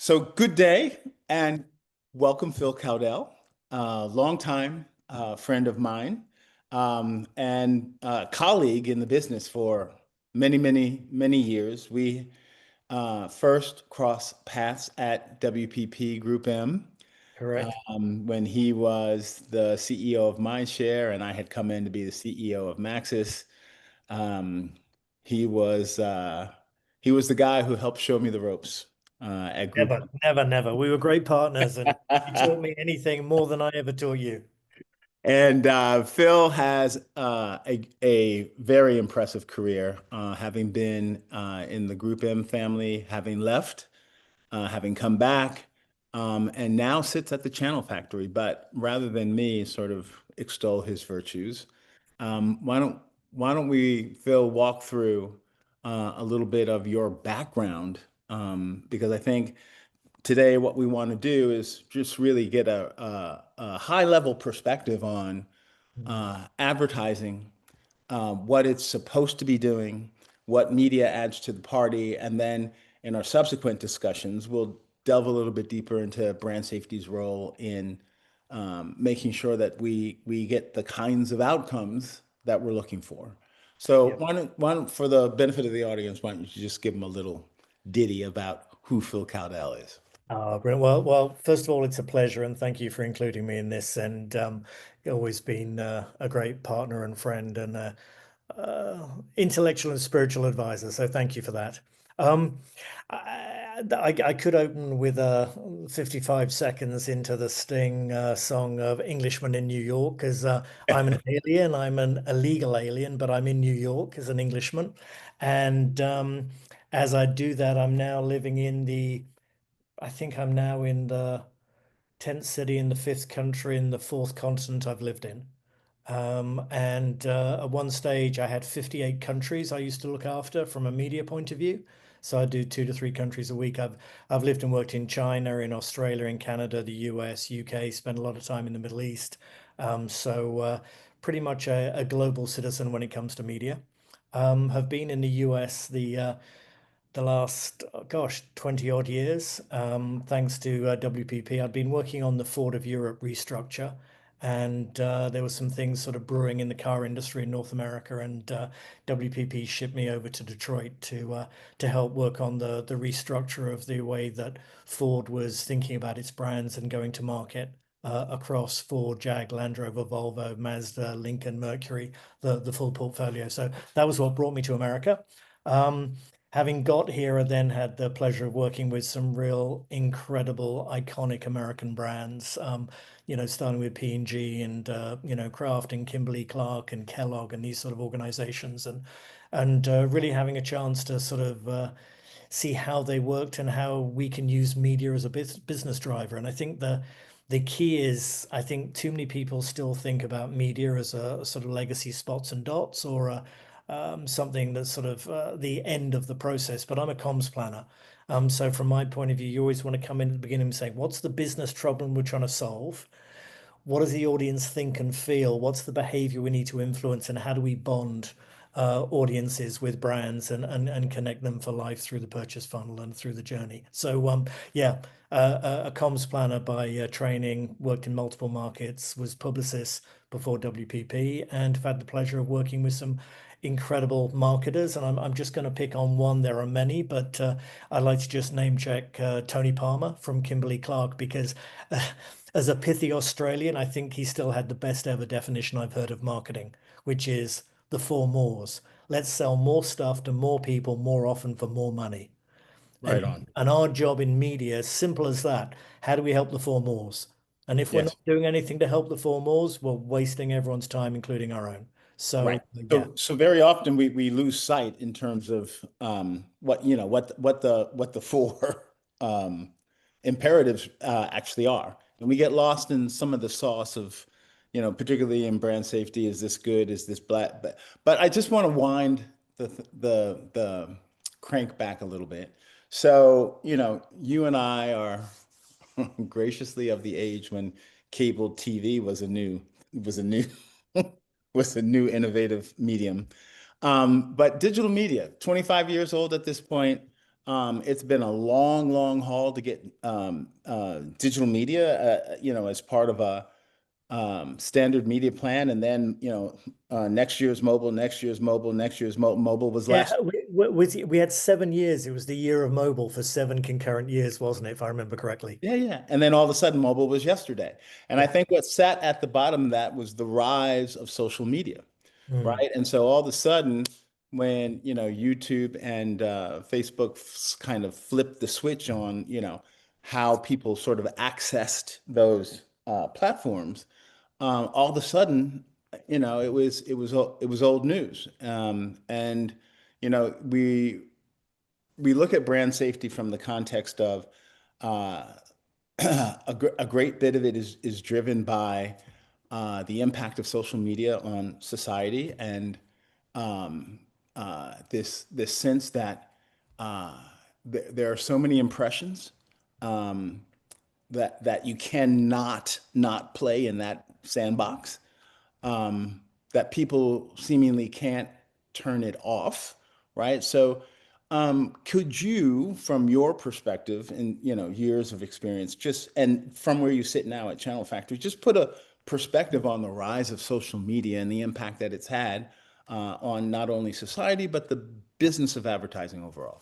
So good day and welcome, Phil Cowdell, longtime friend of mine and colleague in the business for many, many, many years. We first crossed paths at WPP Group M Correct. when he was the CEO of Mindshare and I had come in to be the CEO of Maxis. Um, he was uh, he was the guy who helped show me the ropes at Group Never, never, never. We were great partners, and you taught me anything more than I ever taught you. And Phil has a very impressive career, having been in the Group M family, having left, having come back, and now sits at the Channel Factory. But rather than me sort of extol his virtues, why don't we, Phil, walk through a little bit of your background? Because I think today what we want to do is just really get a high level perspective on Mm. advertising, what it's supposed to be doing, what media adds to the party, and then in our subsequent discussions, we'll delve a little bit deeper into brand safety's role in making sure that we get the kinds of outcomes that we're looking for. So Yep. why don't, for the benefit of the audience, why don't you just give them a little ditty about who Phil Cowdell is? Brilliant. Well, first of all, it's a pleasure, and thank you for including me in this. And you've always been a great partner and friend, and intellectual and spiritual advisor. So thank you for that. Um, I could open with 55 seconds into the Sting song of Englishman in New York, because I'm an alien. I'm an illegal alien, but I'm in New York as an Englishman. And as I do that, I'm now living in I think I'm now in the 10th city in the fifth country in the fourth continent I've lived in. And at one stage, I had 58 countries I used to look after from a media point of view. So I do 2 to 3 countries a week. I've lived and worked in China, in Australia, in Canada, the US, UK. Spent a lot of time in the Middle East. Pretty much a global citizen when it comes to media. Have been in the US the last, gosh, 20 odd years, thanks to WPP. I'd been working on the Ford of Europe restructure, and there were some things sort of brewing in the car industry in North America, and WPP shipped me over to Detroit to help work on the restructure of the way that Ford was thinking about its brands and going to market. Across Ford, Jag, Land Rover, Volvo, Mazda, Lincoln, Mercury, the full portfolio. So that was what brought me to America. Um, Having got here, I then had the pleasure of working with some real incredible, iconic American brands. Starting with P&G and Kraft and Kimberly Clark and Kellogg and these sort of organizations, and really having a chance to sort of see how they worked and how we can use media as a business driver. And I think the key is, I think too many people still think about media as a sort of legacy spots and dots, or something that's sort of the end of the process. But I'm a comms planner. So from my point of view, you always want to come in at the beginning and say, what's the business problem we're trying to solve? What does the audience think and feel? What's the behavior we need to influence, and how do we bond audiences with brands and connect them for life through the purchase funnel and through the journey? So yeah, a comms planner by training, worked in multiple markets, was publicist before WPP, and have had the pleasure of working with some incredible marketers. And I'm just going to pick on one. There are many, but I'd like to just name check Tony Palmer from Kimberly Clark, because as a pithy Australian, I think he still had the best ever definition I've heard of marketing, which is the four mores. Let's sell more stuff to more people more often for more money. And Right on. and our job in media is simple as that. How do we help the four mores? And if we're not Yes. doing anything to help the four mores, we're wasting everyone's time, including our own. Right. So yeah. So very often we lose sight in terms of what the four imperatives actually are, and we get lost in some of the sauce of, particularly in brand safety. Is this good? Is this black? But I just want to wind the crank back a little bit. So you and I are graciously of the age when cable TV was a new was a new innovative medium. But digital media, 25 years old at this point. It's been a long, long haul to get digital media, as part of a standard media plan. And then, next year's mobile, next year's mobile, next year's mobile was Yeah, last. we had 7 years. It was the year of mobile for 7 concurrent years, wasn't it? If I remember correctly. Yeah, yeah. And then all of a sudden, mobile was yesterday. And I Yeah. think what sat at the bottom of that was the rise of social media, Mm. right? And so all of a sudden, when, YouTube and Facebook kind of flipped the switch on, how people sort of accessed those platforms, all of a sudden, it was old news. And we look at brand safety from the context of uh, a great bit of it is driven by the impact of social media on society and um, this sense that there are so many impressions um, that you cannot not play in that sandbox, um, that people seemingly can't turn it off, right? So, could you, from your perspective and years of experience, just and from where you sit now at Channel Factory, just put a perspective on the rise of social media and the impact that it's had on not only society but the business of advertising overall?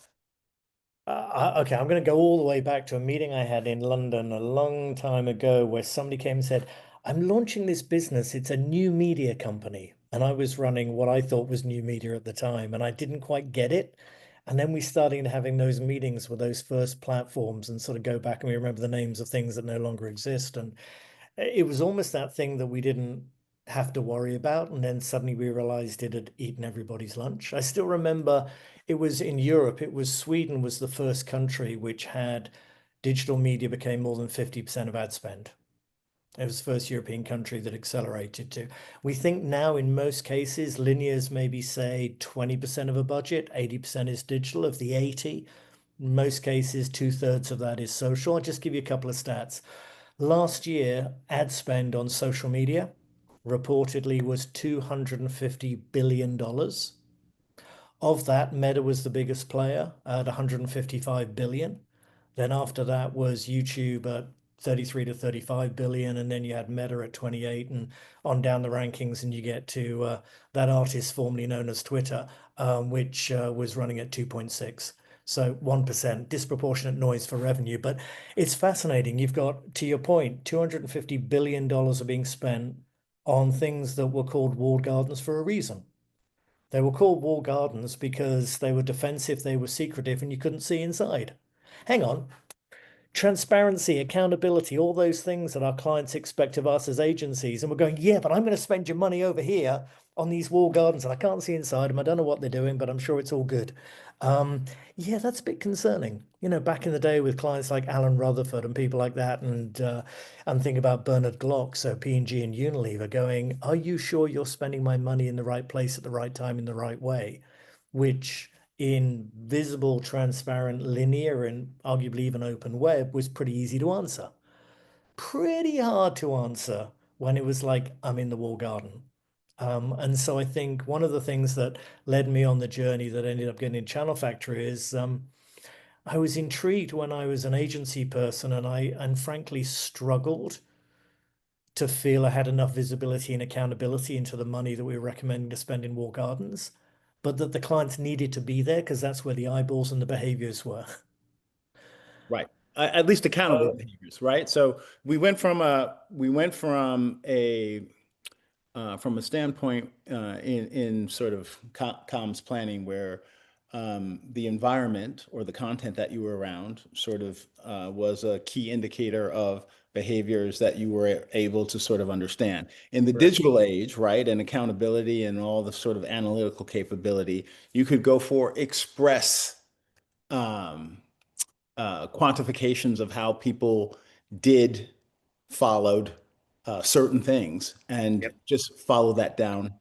Okay, I'm going to go all the way back to a meeting I had in London a long time ago where somebody came and said, I'm launching this business. It's a new media company. And I was running what I thought was new media at the time, and I didn't quite get it. And then we started having those meetings with those first platforms and sort of go back and we remember the names of things that no longer exist. And it was almost that thing that we didn't have to worry about. And then suddenly we realized it had eaten everybody's lunch. I still remember it was in Europe, it was Sweden was the first country which had digital media became more than 50% of ad spend. It was the first European country that accelerated to. We think now in most cases, linear is maybe say 20% of a budget, 80% is digital of the 80. In most cases, two-thirds of that is social. I'll just give you a couple of stats. Last year, ad spend on social media reportedly was $250 billion. Of that, Meta was the biggest player at 155 billion. Then after that was YouTube at 33 to 35 billion, and then you had Meta at 28, and on down the rankings, and you get to that artist formerly known as Twitter, which was running at 2.6. So 1%, disproportionate noise for revenue. But it's fascinating. You've got, to your point, $250 billion are being spent on things that were called walled gardens for a reason. They were called walled gardens because they were defensive, they were secretive, and you couldn't see inside. Hang on, transparency, accountability, all those things that our clients expect of us as agencies. And we're going, yeah, but I'm going to spend your money over here on these wall gardens and I can't see inside them. I don't know what they're doing, but I'm sure it's all good. Um, yeah, that's a bit concerning. Back in the day with clients like Alan Rutherford and people like that, and think about Bernard Glock, so P&G and Unilever going, are you sure you're spending my money in the right place at the right time in the right way? Which in visible, transparent, linear, and arguably even open web was pretty easy to answer. Pretty hard to answer when it was like, I'm in the wall garden. And so I think one of the things that led me on the journey that ended up getting in Channel Factory is I was intrigued when I was an agency person and and frankly struggled to feel I had enough visibility and accountability into the money that we were recommending to spend in wall gardens, but that the clients needed to be there because that's where the eyeballs and the behaviors were. Right. At least accountable Oh, behaviors, right? So we went from a standpoint in sort of comms planning where the environment or the content that you were around sort of was a key indicator of behaviors that you were able to sort of understand. In the correct. digital age, right, and accountability and all the sort of analytical capability, you could go for express um, quantifications of how people did followed certain things and Yep. just follow that down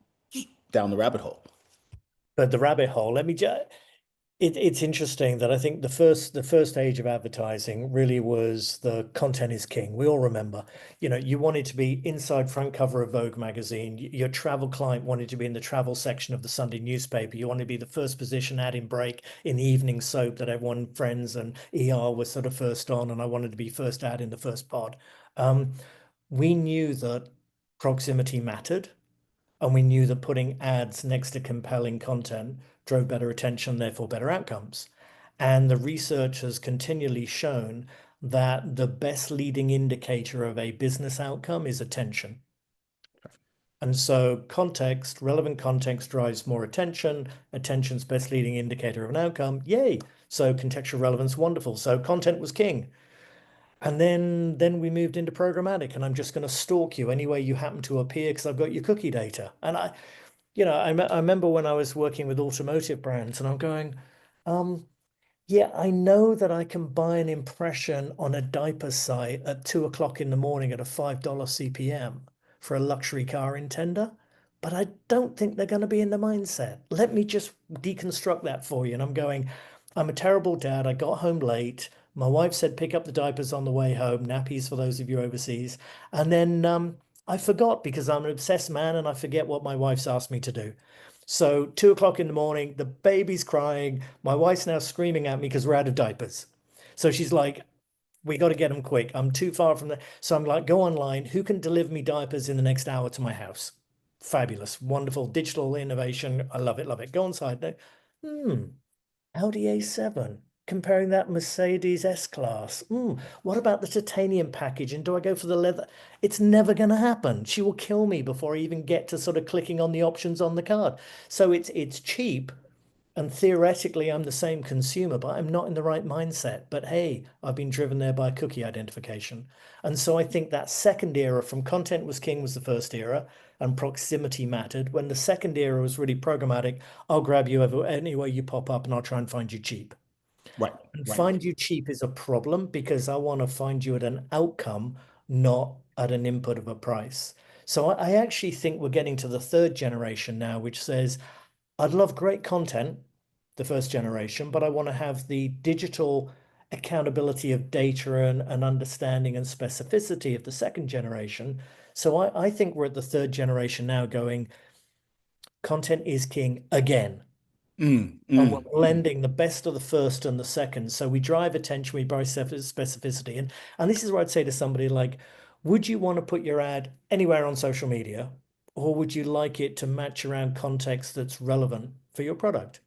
the rabbit hole. But the rabbit hole, let me just It's interesting that I think the first age of advertising really was the content is king. We all remember, you wanted to be inside front cover of Vogue magazine. Your travel client wanted to be in the travel section of the Sunday newspaper. You wanted to be the first position ad in break in the evening soap that everyone, Friends and ER was sort of first on, and I wanted to be first ad in the first pod. Um, we knew that proximity mattered. And we knew that putting ads next to compelling content drove better attention, therefore better outcomes. And the research has continually shown that the best leading indicator of a business outcome is attention. And so context, relevant context drives more attention. Attention's best leading indicator of an outcome. Yay. So contextual relevance, wonderful. So content was king. And then we moved into programmatic, and I'm just going to stalk you anywhere you happen to appear because I've got your cookie data. And I remember when I was working with automotive brands, and I'm going, um, yeah, I know that I can buy an impression on a diaper site at 2 o'clock in the morning at a $5 CPM for a luxury car in tender, but I don't think they're going to be in the mindset. Let me just deconstruct that for you. And I'm going, I'm a terrible dad. I got home late. My wife said pick up the diapers on the way home, nappies for those of you overseas. And then I forgot because I'm an obsessed man and I forget what my wife's asked me to do. So 2 o'clock in the morning, the baby's crying. My wife's now screaming at me because we're out of diapers. So she's like, we got to get them quick. I'm too far from there. So I'm like, go online. Who can deliver me diapers in the next hour to my house? Fabulous, wonderful digital innovation. I love it, love it. Go on side. Hmm. Audi A7, comparing that Mercedes S-Class. What about the titanium package? And do I go for the leather? It's never going to happen. She will kill me before I even get to sort of clicking on the options on the card. So it's cheap, and theoretically I'm the same consumer, but I'm not in the right mindset. But hey, I've been driven there by cookie identification. And so I think that second era from content was king was the first era, and proximity mattered. When the second era was really programmatic, I'll grab you anywhere you pop up and I'll try and find you cheap. Right, And right. find you cheap is a problem because I want to find you at an outcome, not at an input of a price. So I actually think we're getting to the third generation now, which says, I'd love great content, the first generation, but I want to have the digital accountability of data and understanding and specificity of the second generation. So I think we're at the third generation now going, content is king again. Mm, And we're mm, mm. blending the best of the first and the second. So we drive attention, we drive specificity. And this is where I'd say to somebody like, would you want to put your ad anywhere on social media? Or would you like it to match around context that's relevant for your product?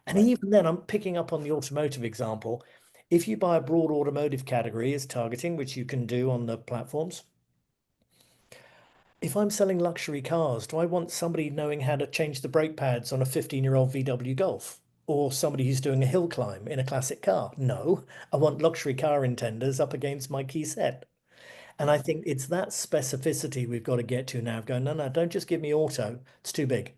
And Right. even then, I'm picking up on the automotive example. If you buy a broad automotive category as targeting, which you can do on the platforms, if I'm selling luxury cars, do I want somebody knowing how to change the brake pads on a 15-year-old VW Golf? Or somebody who's doing a hill climb in a classic car? No, I want luxury car intenders up against my key set. And I Right. think it's that specificity we've got to get to now. Going, no, no, don't just give me auto. It's too big.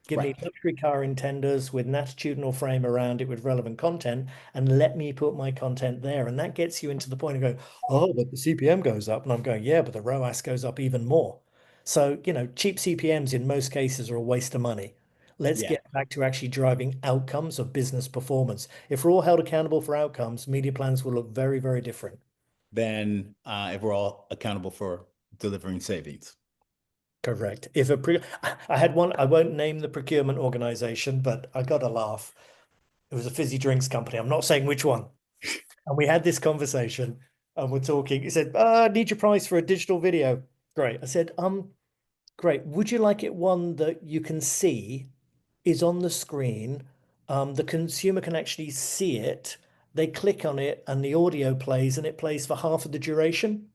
Give me Right. luxury car intenders with an attitudinal frame around it with relevant content and let me put my content there. And that gets you into the point of going, oh, but the CPM goes up. And I'm going, yeah, but the ROAS goes up even more. So, cheap CPMs in most cases are a waste of money. Let's Yeah. get back to actually driving outcomes of business performance. If we're all held accountable for outcomes, media plans will look very, very different. Then if we're all accountable for delivering savings. Correct. If a pre I had one, I won't name the procurement organization, but I got a laugh. It was a fizzy drinks company. I'm not saying which one. And we had this conversation and we're talking. He said, I need your price for a digital video. Great. I said, great. Would you like it one that you can see is on the screen? The consumer can actually see it. They click on it and the audio plays and it plays for half of the duration.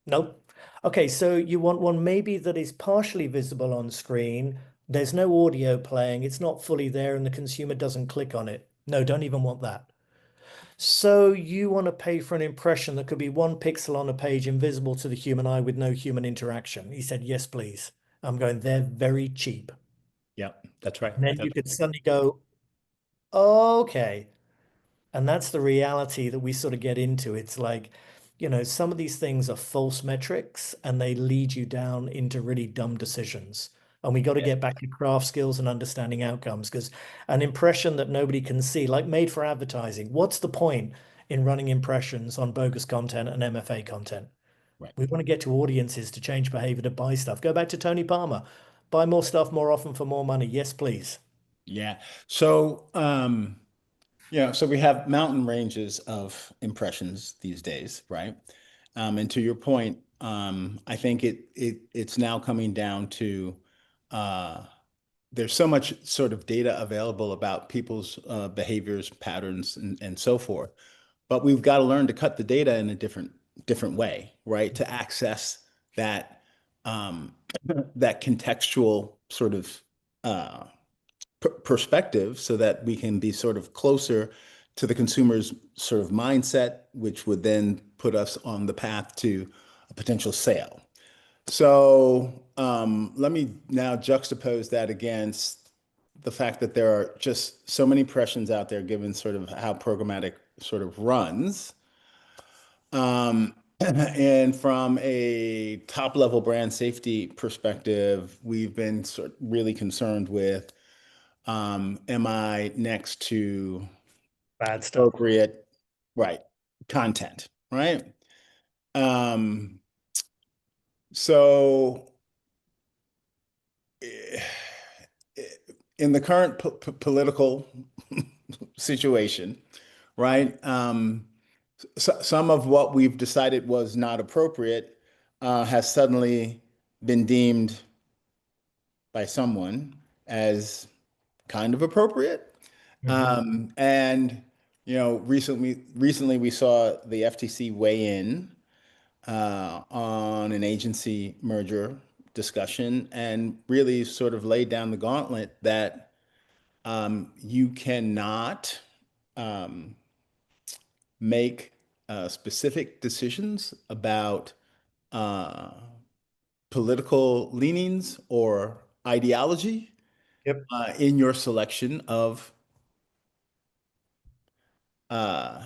Nope. Okay, so you want one maybe that is partially visible on screen. There's no audio playing. It's not fully there and the consumer doesn't click on it. No, don't even want that. So you want to pay for an impression that could be 1 pixel on a page invisible to the human eye with no human interaction. He said, yes, please. I'm going, they're very cheap. Yeah, that's right. And then you That's could suddenly go, okay. And that's the reality that we sort of get into. It's like, some of these things are false metrics and they lead you down into really dumb decisions. And we got to Yeah. get back to craft skills and understanding outcomes because an impression that nobody can see, like made for advertising, what's the point in running impressions on bogus content and MFA content? Right. We want to get to audiences to change behavior to buy stuff. Go back to Tony Palmer. Buy more stuff more often for more money. Yes, please. Yeah. So, so we have mountain ranges of impressions these days, right? And to your point, I think it's now coming down to uh, there's so much sort of data available about people's behaviors, patterns, and so forth. But we've got to learn to cut the data in a different way, right? To access that um, that contextual sort of uh, perspective so that we can be sort of closer to the consumer's sort of mindset, which would then put us on the path to a potential sale. So let me now juxtapose that against the fact that there are just so many impressions out there, given sort of how programmatic sort of runs. And from a top level brand safety perspective, we've been sort really concerned with am I next to Bad stuff. appropriate, right, content, right? Um, so eh, in the current political situation, right? Some of what we've decided was not appropriate has suddenly been deemed by someone as kind of appropriate. Mhm. And recently we saw the FTC weigh in on an agency merger discussion and really sort of laid down the gauntlet that you cannot um, make specific decisions about uh, political leanings or ideology Yep. in your selection of uh,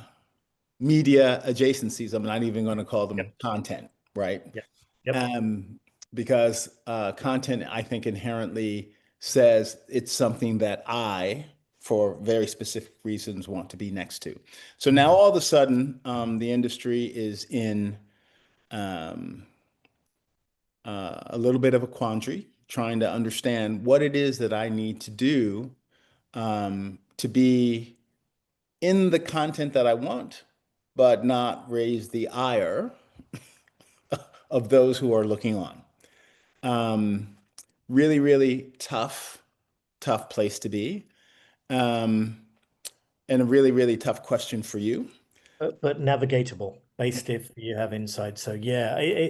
media adjacencies. I'm not even going to call Yep. them content, right? Yep. Yep. Um, because content, I think, inherently says it's something that I, for very specific reasons, want to be next to. So now Mhm. all of a sudden, the industry is in um, a little bit of a quandary, trying to understand what it is that I need to do to be in the content that I want, but not raise the ire of those who are looking on. Um, really, really tough place to be. Um, and a really, really tough question for you. But navigatable based if you have insight. So yeah,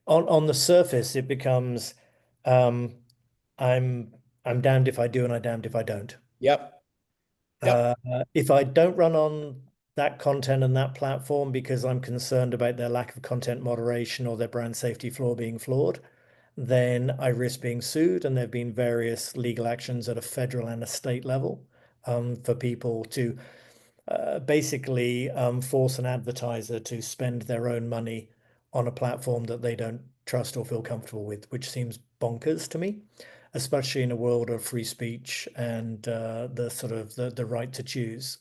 on the surface, it becomes um, I'm I'm damned if I do and I'm damned if I don't. Yep. Yep. Uh, if I don't run on that content and that platform because I'm concerned about their lack of content moderation or their brand safety flaw being flawed, then I risk being sued. And there have been various legal actions at a federal and a state level for people to basically force an advertiser to spend their own money on a platform that they don't trust or feel comfortable with, which seems bonkers to me, especially in a world of free speech and the sort of the right to choose.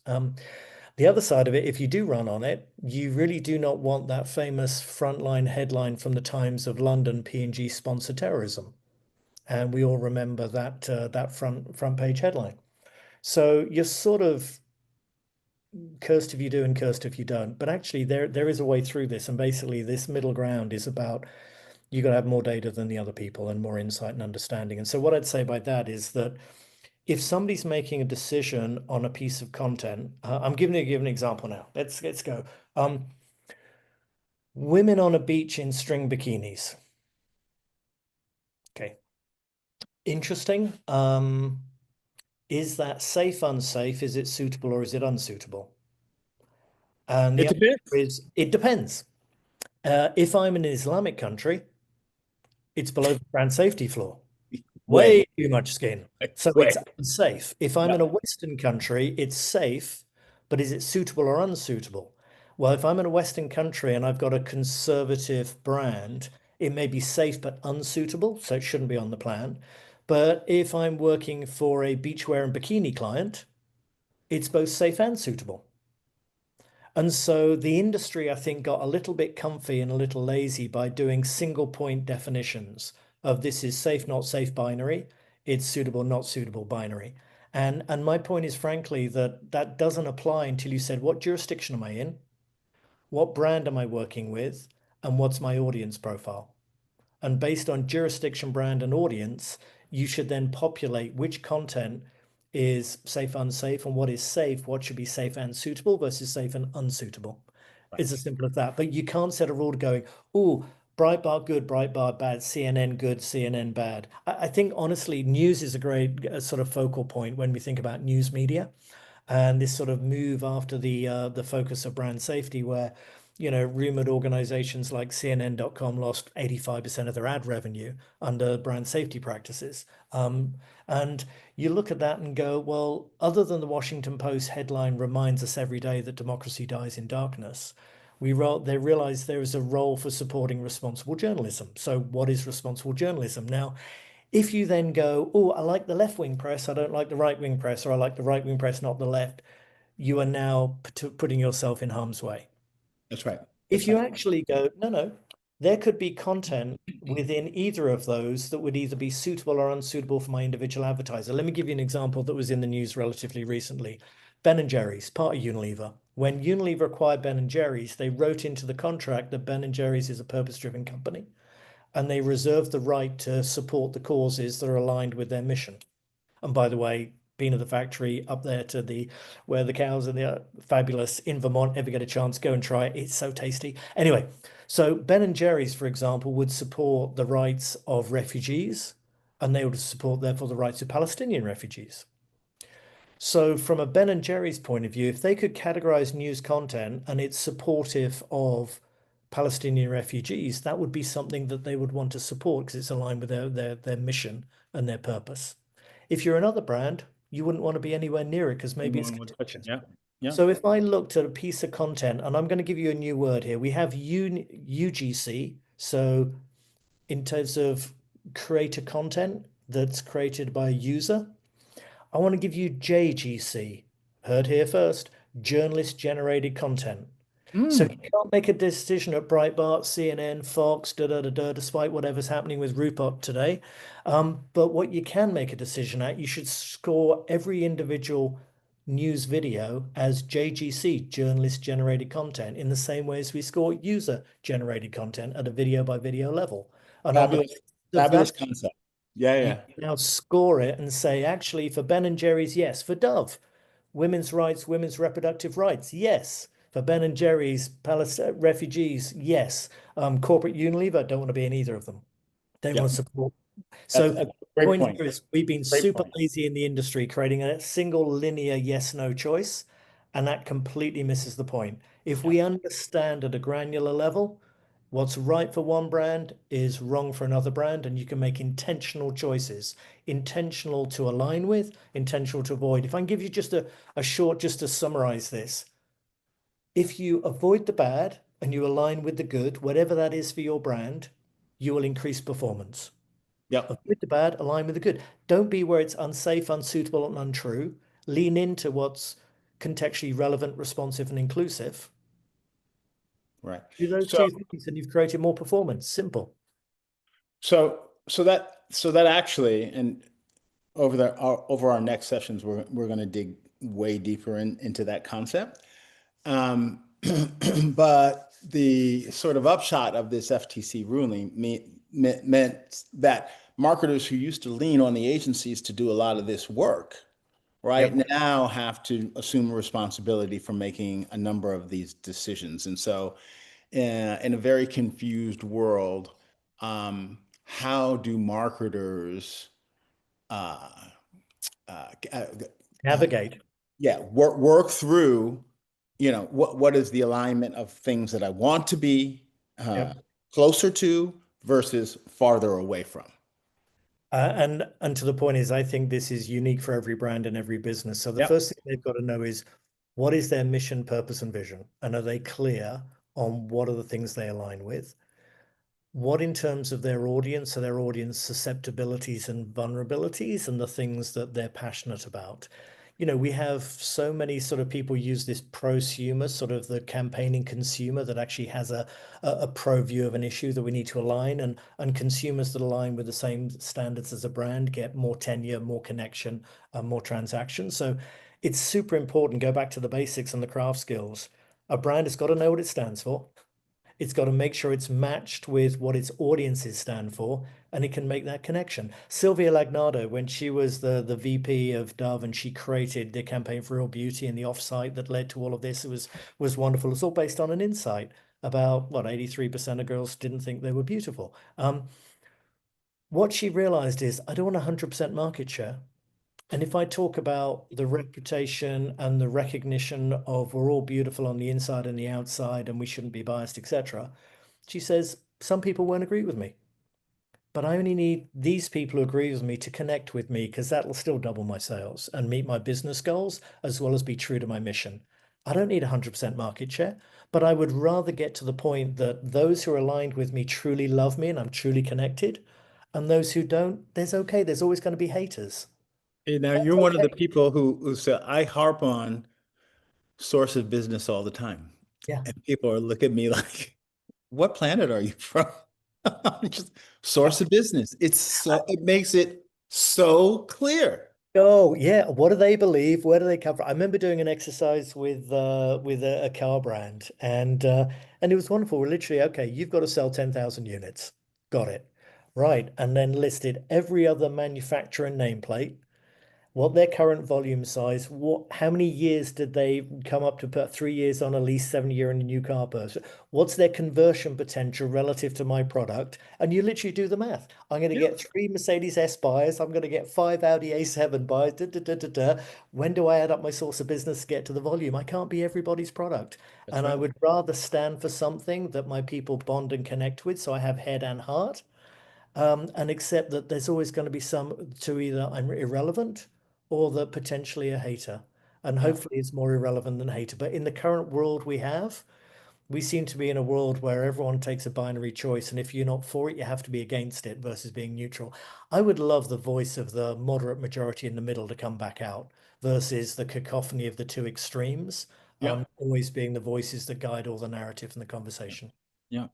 The other side of it, if you do run on it, you really do not want that famous frontline headline from the Times of London, P&G sponsor terrorism. And we all remember that that front page headline. So you're sort of cursed if you do and cursed if you don't. But actually, there is a way through this, and basically, this middle ground is about you got to have more data than the other people and more insight and understanding. And so, what I'd say by that is that if somebody's making a decision on a piece of content, I'm giving you give an example now. Let's go. Women on a beach in string bikinis. Okay, interesting. Is that safe, unsafe? Is it suitable or is it unsuitable? And the It answer depends. is it depends. If I'm in an Islamic country, it's below the brand safety floor. Way, Way too much skin. So way. it's unsafe. If I'm in a Yep. Western country, it's safe, but is it suitable or unsuitable? Well, if I'm in a Western country and I've got a conservative brand, it may be safe but unsuitable, so it shouldn't be on the plan. But if I'm working for a beachwear and bikini client, it's both safe and suitable. And so the industry, I think, got a little bit comfy and a little lazy by doing single point definitions of this is safe, not safe binary, it's suitable, not suitable binary. And my point is, frankly, that that doesn't apply until you said, what jurisdiction am I in? What brand am I working with? And what's my audience profile? And based on jurisdiction, brand, and audience, you should then populate which content is safe, unsafe, and what is safe, what should be safe and suitable versus safe and unsuitable. Right. It's as simple as that. But you can't set a rule to going, oh, Breitbart good, Breitbart bad, CNN good, CNN bad. I think honestly, news is a great sort of focal point when we think about news media and this sort of move after the focus of brand safety, where rumored organizations like CNN.com lost 85% of their ad revenue under brand safety practices. And you look at that and go, well, other than the Washington Post headline reminds us every day that democracy dies in darkness, they realize there is a role for supporting responsible journalism. So, what is responsible journalism? Now, if you then go, oh, I like the left wing press, I don't like the right wing press, or I like the right wing press, not the left, you are now putting yourself in harm's way. That's right. If That's you right. actually go, no, no, there could be content within either of those that would either be suitable or unsuitable for my individual advertiser. Let me give you an example that was in the news relatively recently. Ben and Jerry's, part of Unilever. When Unilever acquired Ben and Jerry's, they wrote into the contract that Ben and Jerry's is a purpose-driven company, and they reserve the right to support the causes that are aligned with their mission. And by the way, being at the factory up there to the where the cows and the fabulous in Vermont, ever get a chance, go and try it. It's so tasty. Anyway, so Ben and Jerry's, for example, would support the rights of refugees, and they would support, therefore, the rights of Palestinian refugees. So, from a Ben and Jerry's point of view, if they could categorize news content and it's supportive of Palestinian refugees, that would be something that they would want to support because it's aligned with their mission and their purpose. If you're another brand, you wouldn't want to be anywhere near it because maybe it's Anyone would touch it. contentious. Yeah. Yeah. So if I looked at a piece of content, and I'm going to give you a new word here, we have UGC. So in terms of creator content that's created by a user, I want to give you JGC. Heard here first, journalist generated content. So Mm. you can't make a decision at Breitbart, CNN, Fox, despite whatever's happening with Rupert today. But what you can make a decision at, you should score every individual news video as JGC, journalist generated content, in the same way as we score user generated content at a video by video level. And on the Fabulous, basis of fabulous that, concept. Yeah, you yeah, can now score it and say, actually, for Ben and Jerry's, yes. For Dove, women's rights, women's reproductive rights, yes. For Ben and Jerry's, Palestine refugees, yes. Corporate Unilever, don't want to be in either of them. They yeah. want to support. So That's a great point point. here is we've been Great super point. lazy in the industry, creating a single linear yes/no choice, and that completely misses the point. If Yeah, we understand at a granular level, what's right for one brand is wrong for another brand, and you can make intentional choices, intentional to align with, intentional to avoid. If I can give you just a short, just to summarize this, if you avoid the bad and you align with the good, whatever that is for your brand, you will increase performance. yep, Avoid the bad, align with the good. Don't be where it's unsafe, unsuitable, and untrue. Lean into what's contextually relevant, responsive, and inclusive. right. Do those So, two things, and you've created more performance. Simple. so that actually, and over our next sessions, we're going to dig way deeper into that concept. Um, but the sort of upshot of this FTC ruling meant that marketers who used to lean on the agencies to do a lot of this work, right, Yep. now have to assume responsibility for making a number of these decisions. And so, in a very confused world, how do marketers, uh, uh, uh, Navigate. yeah, work through, what is the alignment of things that I want to be uh, Yep. closer to versus farther away from. And to the point is, I think this is unique for every brand and every business. So the Yep. first thing they've got to know is what is their mission, purpose, and vision, and are they clear on what are the things they align with? what in terms of their audience are their audience susceptibilities and vulnerabilities and the things that they're passionate about. We have so many sort of people use this prosumer, sort of the campaigning consumer that actually has a pro view of an issue that we need to align, and consumers that align with the same standards as a brand get more tenure, more connection, more transactions. So it's super important. Go back to the basics and the craft skills. A brand has got to know what it stands for. It's got to make sure it's matched with what its audiences stand for, and it can make that connection. Sylvia Lagnado, when she was the VP of Dove and she created the campaign for Real Beauty and the offsite that led to all of this, it was wonderful. It's all based on an insight about what 83% of girls didn't think they were beautiful. What she realized is I don't want 100% market share. And if I talk about the reputation and the recognition of we're all beautiful on the inside and the outside and we shouldn't be biased, etc., she says some people won't agree with me, but I only need these people who agree with me to connect with me because that'll still double my sales and meet my business goals as well as be true to my mission. I don't need 100% market share, but I would rather get to the point that those who are aligned with me truly love me and I'm truly connected. And those who don't, there's always going to be haters. Now That's you're one of the okay. people who say I harp on source of business all the time. Yeah. And people are looking at me like, what planet are you from? I'm just source of business. It makes it so clear. Oh, yeah. What do they believe? Where do they come from? I remember doing an exercise with a car brand, and it was wonderful. We're literally, okay, you've got to sell 10,000 units. Got it. Right. And then listed every other manufacturer and nameplate, what their current volume size, how many years did they come up to put 3 years on a lease, 7 year in a new car purchase? What's their conversion potential relative to my product? And you literally do the math. I'm going to Yeah, get 3 Mercedes S buyers. I'm going to get 5 Audi A7 buyers. Da, da, da, da, da. When do I add up my source of business to get to the volume? I can't be everybody's product. that's And I right. would rather stand for something that my people bond and connect with. So I have head and heart, and accept that there's always going to be some to either I'm irrelevant or that potentially a hater. And Yeah, hopefully it's more irrelevant than hater. But in the current world we have, we seem to be in a world where everyone takes a binary choice. And if you're not for it, you have to be against it versus being neutral. I would love the voice of the moderate majority in the middle to come back out versus the cacophony of the two extremes, yeah, always being the voices that guide all the narrative and the conversation. yeah.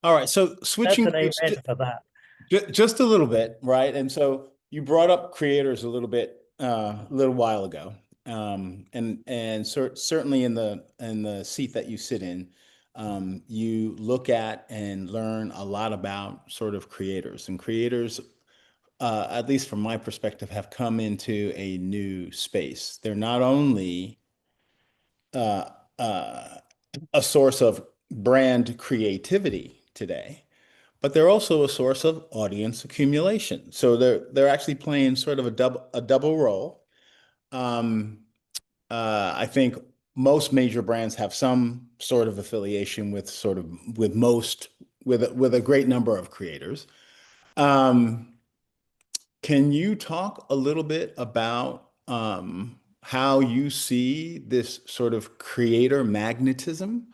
All right. So That's switching an gears amen for that. just a little bit, right? And so you brought up creators a little bit, a little while ago, and certainly in the seat that you sit in, you look at and learn a lot about sort of creators and creators. At least from my perspective, have come into a new space. They're not only uh, uh, a source of brand creativity today, but they're also a source of audience accumulation. So they're actually playing sort of a double role. Um, I think most major brands have some sort of affiliation with with a great number of creators. Um, can you talk a little bit about how you see this sort of creator magnetism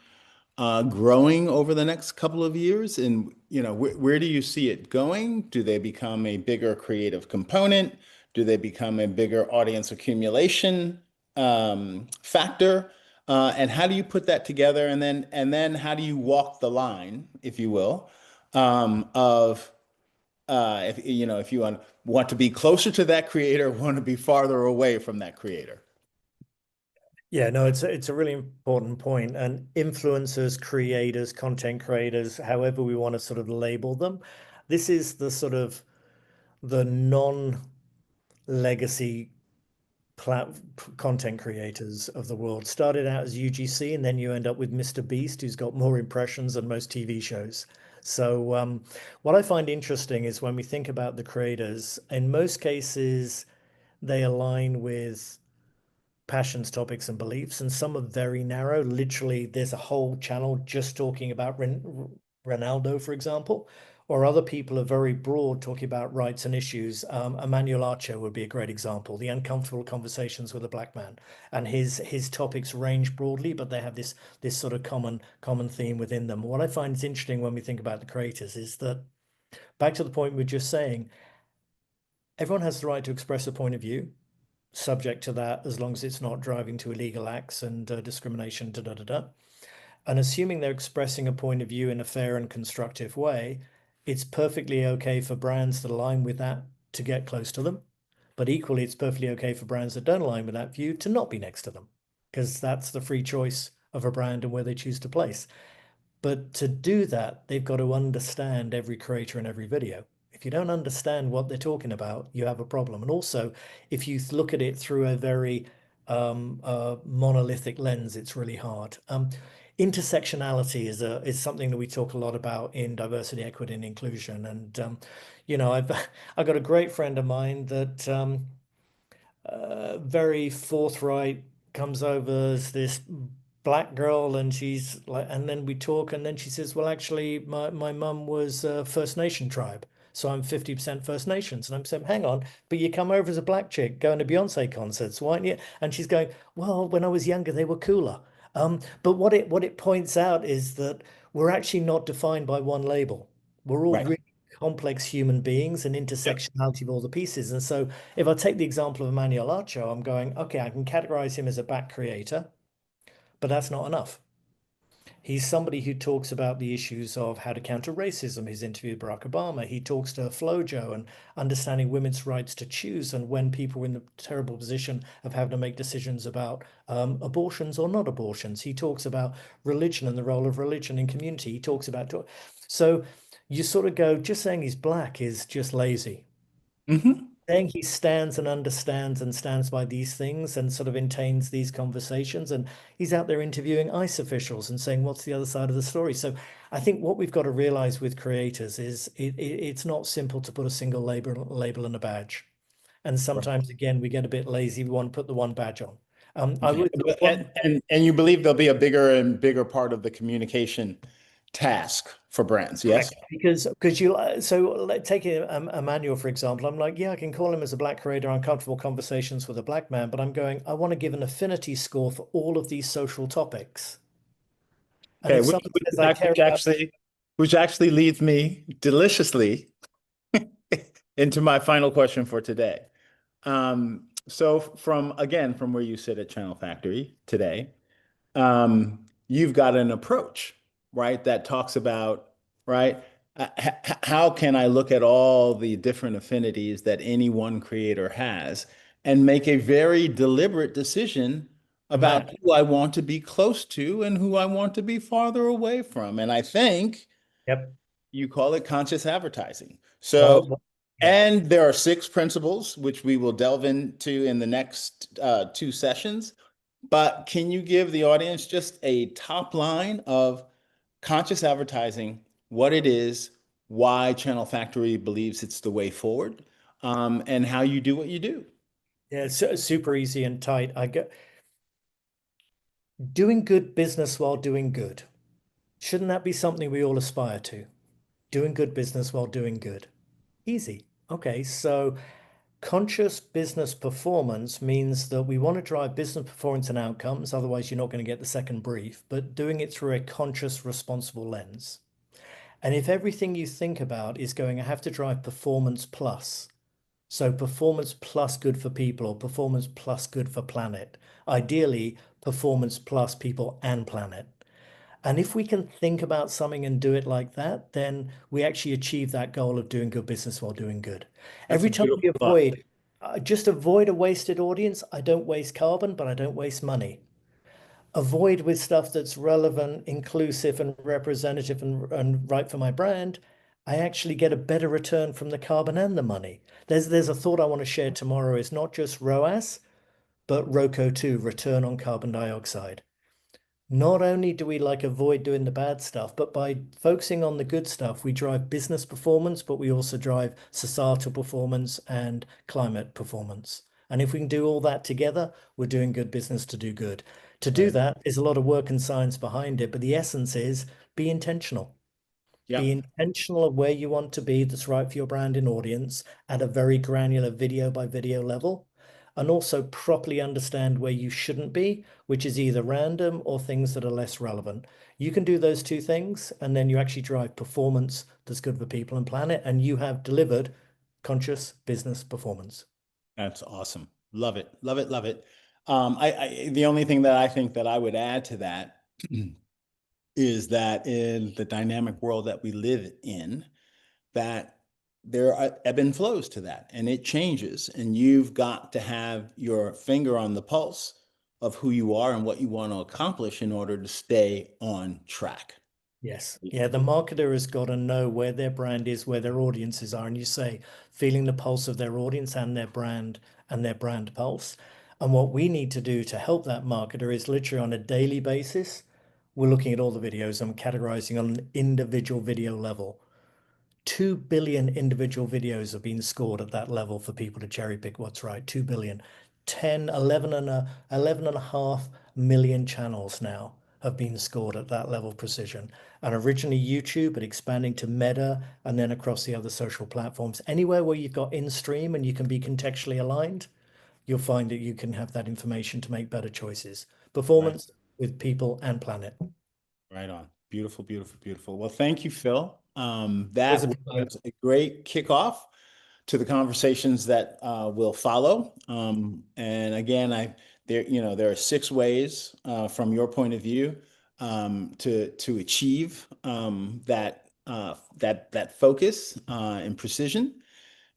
growing over the next couple of years? And where do you see it going? Do they become a bigger creative component? Do they become a bigger audience accumulation factor? And how do you put that together? And then how do you walk the line, if you will, of if you want to be closer to that creator, want to be farther away from that creator? Yeah, no, it's a really important point. And influencers, creators, content creators, however we want to sort of label them, this is the sort of the non-legacy plat content creators of the world. Started out as UGC, and then you end up with Mr. Beast, who's got more impressions than most TV shows. So what I find interesting is when we think about the creators, in most cases, they align with passions, topics, and beliefs, and some are very narrow. Literally, there's a whole channel just talking about Ronaldo, for example, or other people are very broad talking about rights and issues. Emmanuel Archer would be a great example. The Uncomfortable Conversations with a Black Man, and his topics range broadly, but they have this sort of common theme within them. What I find is interesting when we think about the creators is that, back to the point we are just saying, everyone has the right to express a point of view, subject to that, as long as it's not driving to illegal acts and discrimination, da da da da. And assuming they're expressing a point of view in a fair and constructive way, it's perfectly okay for brands that align with that to get close to them. But equally, it's perfectly okay for brands that don't align with that view to not be next to them, because that's the free choice of a brand and where they choose to place. But to do that, they've got to understand every creator and every video. If you don't understand what they're talking about, you have a problem. And also, if you look at it through a very monolithic lens, it's really hard. Intersectionality is something that we talk a lot about in diversity, equity, and inclusion. And I've got a great friend of mine that very forthright, comes over as this black girl, and she's like, and then we talk, and then she says, well, actually my mum was First Nation tribe, so I'm 50% First Nations. And I'm saying, hang on, but you come over as a black chick going to Beyonce concerts, why don't you? And she's going, well, when I was younger they were cooler. But what it points out is that we're actually not defined by one label. We're all Right. really complex human beings and Yep. intersectionality of all the pieces. And so if I take the example of Emmanuel Archo, I'm going, okay, I can categorize him as a back creator, but that's not enough. He's somebody who talks about the issues of how to counter racism. He's interviewed Barack Obama. He talks to Flojo and understanding women's rights to choose, and when people are in the terrible position of having to make decisions about abortions or not abortions. He talks about religion and the role of religion in community. He talks about, so you sort of go, just saying he's black is just lazy. Hmm. Saying he stands and understands and stands by these things and sort of maintains these conversations, and he's out there interviewing ICE officials and saying what's the other side of the story. So I think what we've got to realize with creators is it's not simple to put a single label and a badge. And sometimes again we get a bit lazy, we want to put the one badge on. I Okay. would one And you believe there'll be a bigger and bigger part of the communication task for brands, yes? Correct, because you so let take a manual for example. I'm like, yeah, I can call him as a black creator, uncomfortable conversations with a black man, but I'm going, I want to give an affinity score for all of these social topics. And Okay, if someone says I care which about, actually leads me deliciously into my final question for today. So from where you sit at Channel Factory today, you've got an approach, right, that talks about, right, how can I look at all the different affinities that any one creator has and make a very deliberate decision about Matt, who I want to be close to and who I want to be farther away from. And I think yep, you call it conscious advertising. So, yeah. and there are six principles, which we will delve into in the next two sessions. But can you give the audience just a top line of conscious advertising, what it is, why Channel Factory believes it's the way forward, and how you do what you do? Yeah, it's super easy and tight. I get doing good business while doing good. Shouldn't that be something we all aspire to? Doing good business while doing good. Easy. Okay, so conscious business performance means that we want to drive business performance and outcomes, otherwise you're not going to get the second brief, but doing it through a conscious, responsible lens. And if everything you think about is going, I have to drive performance plus, so performance plus good for people or performance plus good for planet, ideally performance plus people and planet. And if we can think about something and do it like that, then we actually achieve that goal of doing good business while doing good. That's a Every time beautiful we thought. avoid, just avoid a wasted audience. I don't waste carbon, but I don't waste money. Avoid with stuff that's relevant, inclusive, and representative and right for my brand. I actually get a better return from the carbon and the money. There's a thought I want to share tomorrow. It's not just ROAS, but ROCO too, return on carbon dioxide. Not only do we like avoid doing the bad stuff, but by focusing on the good stuff, we drive business performance, but we also drive societal performance and climate performance. And if we can do all that together, we're doing good business to do good. To do Right. that is a lot of work and science behind it, but the essence is be intentional. Be Yep. intentional of where you want to be that's right for your brand and audience at a very granular video by video level. And also properly understand where you shouldn't be, which is either random or things that are less relevant. You can do those two things, and then you actually drive performance that's good for people and planet, and you have delivered conscious business performance. That's awesome. Love it. Love it. Love it. The only thing that I think that I would add to that is that in the dynamic world that we live in, that there are ebb and flows to that, and it changes, and you've got to have your finger on the pulse of who you are and what you want to accomplish in order to stay on track. Yes. Yeah, the marketer has got to know where their brand is, where their audiences are. And you say, feeling the pulse of their audience and their brand pulse. And what we need to do to help that marketer is literally on a daily basis, we're looking at all the videos and categorizing on an individual video level. 2 billion individual videos have been scored at that level for people to cherry pick what's right. 2 billion. 10, 11 and a half million channels now have been scored at that level of precision. And originally YouTube, but expanding to Meta and then across the other social platforms. Anywhere where you've got in stream and you can be contextually aligned, you'll find that you can have that information to make better choices. Right. Performance with people and planet. Right on. Beautiful, beautiful, beautiful. Well, thank you, Phil. Was That a pleasure. was a great kickoff to the conversations that will follow. And again, there are 6 ways from your point of view to achieve that focus and precision.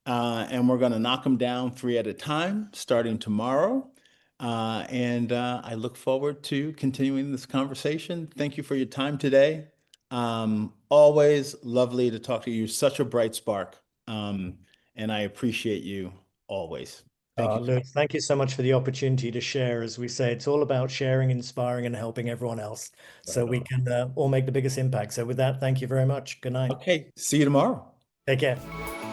And we're going to knock them down 3 at a time, starting tomorrow. And I look forward to continuing this conversation. Thank you for your time today. Always lovely to talk to you. Such a bright spark. And I appreciate you always. Thank you. Lewis, thank you so much for the opportunity to share. As we say, it's all about sharing, inspiring, and helping everyone else so Right we on. can all make the biggest impact. So, with that, thank you very much. Good night. Okay. See you tomorrow. Take care.